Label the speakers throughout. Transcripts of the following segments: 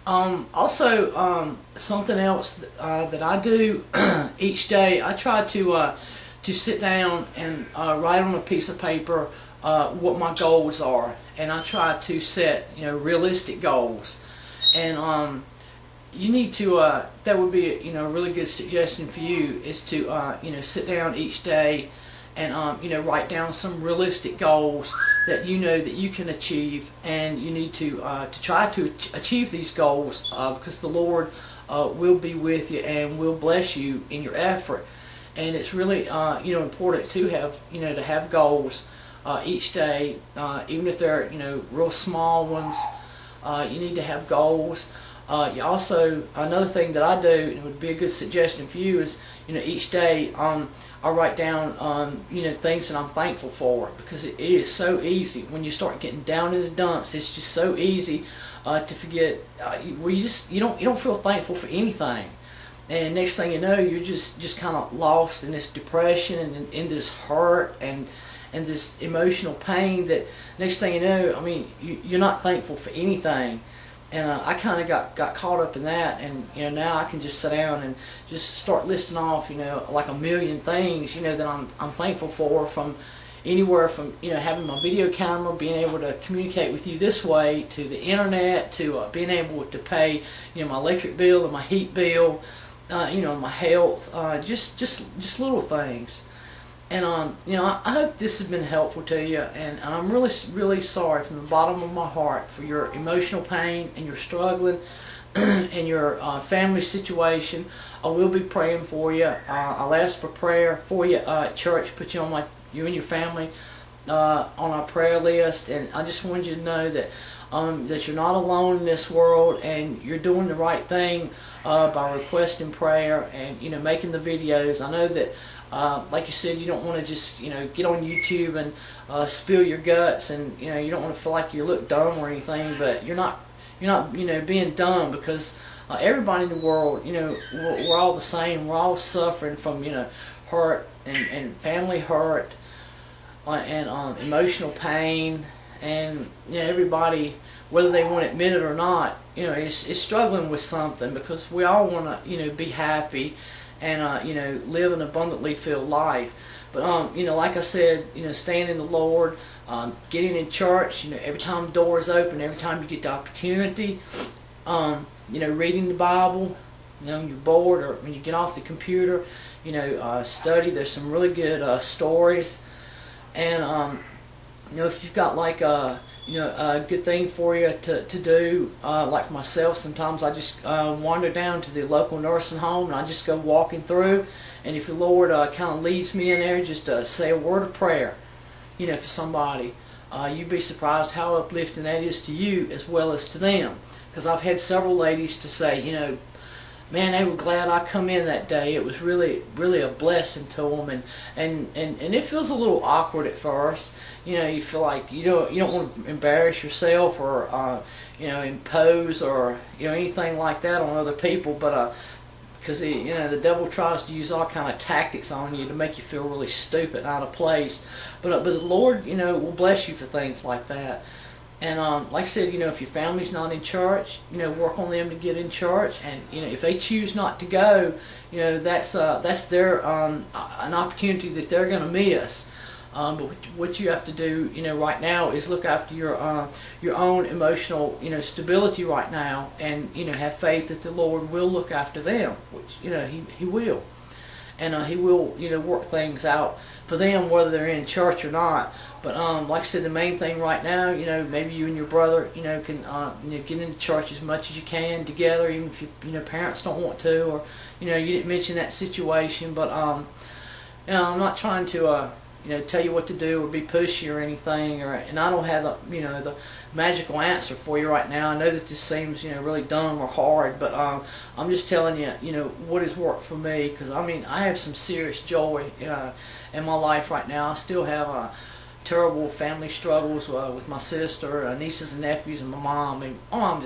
Speaker 1: Also, something else that I do each day, I try to sit down and write on a piece of paper what my goals are, and I try to set realistic goals. And you need to that would be a really good suggestion for you is to sit down each day and write down some realistic goals that that you can achieve, and you need to try to achieve these goals because the Lord will be with you and will bless you in your effort. And it's really important to have goals each day, even if they're real small ones. You need to have goals. You also, another thing that I do, and it would be a good suggestion for you, is each day I write down things that I'm thankful for, because it is so easy when you start getting down in the dumps. It's just so easy to forget. You don't feel thankful for anything, and next thing you know, you're just kind of lost in this depression and in this hurt and this emotional pain. That next thing you know, I mean, you're not thankful for anything. And I kind of got caught up in that, and now I can just sit down and just start listing off like a million things that I'm thankful for, from anywhere from having my video camera, being able to communicate with you this way, to the internet, to being able to pay my electric bill and my heat bill, my health, just little things. And I hope this has been helpful to you, and I'm really sorry from the bottom of my heart for your emotional pain and your struggling and your family situation. I will be praying for you. I'll ask for prayer for you at church. Put you on you and your family on our prayer list, and I just wanted you to know that that you're not alone in this world, and you're doing the right thing by requesting prayer and making the videos. I know that like you said, you don't want to just get on YouTube and spill your guts, and you don't want to feel like you look dumb or anything, but you're not being dumb, because everybody in the world, we're all the same. We're all suffering from hurt and family hurt and emotional pain, and everybody, whether they want to admit it or not, is struggling with something, because we all want to be happy and live an abundantly filled life. But like I said, staying in the Lord, getting in church, every time the door is open, every time you get the opportunity, reading the Bible, you're bored, or when you get off the computer, study. There's some really good stories, and if you've got like a good thing for you to do, like for myself, sometimes I just wander down to the local nursing home, and I just go walking through, and if the Lord kind of leads me in there, just say a word of prayer, for somebody. You'd be surprised how uplifting that is to you as well as to them, because I've had several ladies to say, man, they were glad I come in that day. It was really a blessing to them, and it feels a little awkward at first. You feel like you don't want to embarrass yourself or impose or anything like that on other people, but because the devil tries to use all kind of tactics on you to make you feel really stupid and out of place. But the Lord will bless you for things like that. And like I said, if your family's not in church, work on them to get in church. And if they choose not to go, that's their an opportunity that they're going to miss. But what you have to do, right now, is look after your own emotional, stability right now, and have faith that the Lord will look after them, which He will, and He will work things out for them, whether they're in church or not. But like I said, the main thing right now, maybe you and your brother, can get into church as much as you can together, even if your parents don't want to, or you didn't mention that situation. But I'm not trying to tell you what to do or be pushy or anything, and I don't have the magical answer for you right now. I know that this seems really dumb or hard, but I'm just telling you what has worked for me, because I have some serious joy in my life right now. I still have terrible family struggles with my sister, nieces and nephews, and my mom. And my mom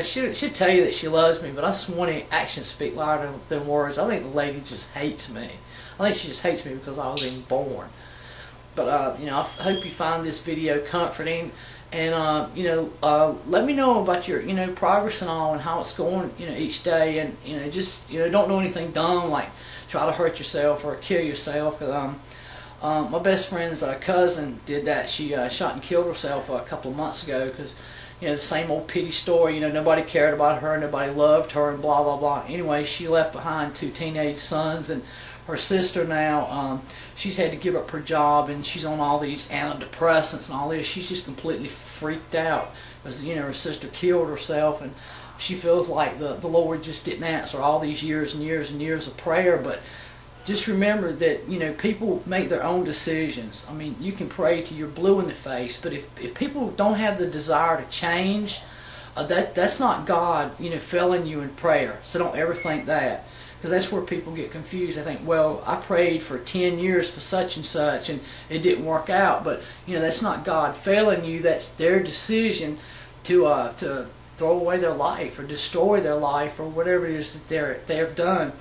Speaker 1: she'll tell you that she loves me, but I swear actions speak louder than words. I think the lady just hates me. I think she just hates me because I was even born. But you know, I hope you find this video comforting, and you know, let me know about your, you know, progress and all, and how it's going, you know, each day. And you know, just, you know, don't do anything dumb like try to hurt yourself or kill yourself. Cause my best friend's cousin did that. She shot and killed herself a couple of months ago because, you know, the same old pity story. You know, nobody cared about her, nobody loved her, and blah blah blah. Anyway, she left behind 2 teenage sons, and her sister now, she's had to give up her job, and she's on all these antidepressants and all this. She's just completely freaked out because, you know, her sister killed herself, and she feels like the Lord just didn't answer all these years and years and years of prayer. But just remember that, you know, people make their own decisions. I mean, you can pray till you're blue in the face, but if people don't have the desire to change, that's not God, you know, failing you in prayer. So don't ever think that. Because that's where people get confused. They think, well, I prayed for 10 years for such and such, and it didn't work out. But, you know, that's not God failing you. That's their decision to throw away their life or destroy their life or whatever it is that they've done.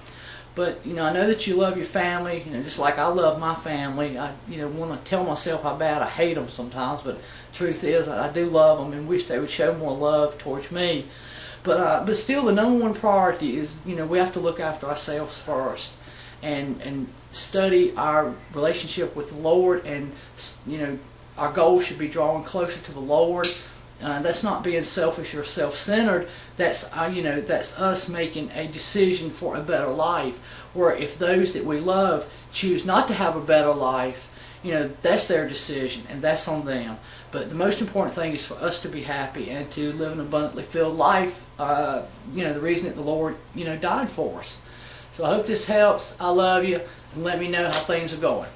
Speaker 1: But, you know, I know that you love your family, you know, just like I love my family. I, you know, want to tell myself how bad I hate them sometimes, but the truth is I do love them and wish they would show more love towards me. But still, the number one priority is, you know, we have to look after ourselves first, and study our relationship with the Lord, and, you know, our goal should be drawing closer to the Lord. That's not being selfish or self-centered. That's you know, that's us making a decision for a better life. Where if those that we love choose not to have a better life, you know, that's their decision and that's on them. But the most important thing is for us to be happy and to live an abundantly filled life. You know, the reason that the Lord, you know, died for us. So I hope this helps. I love you, and let me know how things are going.